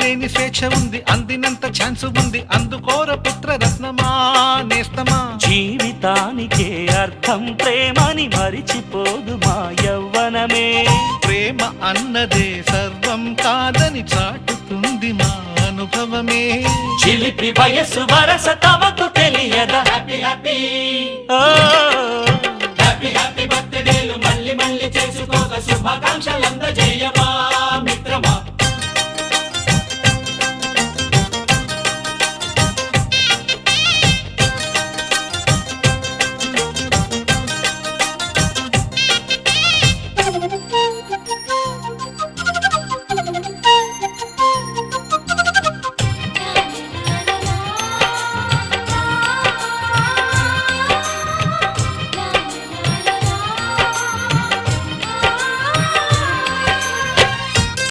అంతులేని స్వేచ్ఛ ఉంది, అందినంత ఛాన్స్ ఉంది, అందుకోర పుత్ర రత్నమా నేస్తమా. జీవితానికే అర్థం ప్రేమని మరిచిపోదు మా యవ్వనమే. ప్రేమ అన్నదే సర్వం కాదని చాటుతుంది మా అనుభవమే. చిలిపి వయసు వరస తమకు తెలియదా. హ్యాపీ హ్యాపీ ఓ హ్యాపీ హ్యాపీ బర్త్డేలు మళ్ళీ మళ్ళీ చేసుకోక శుభాకాంక్షలందజేయమా.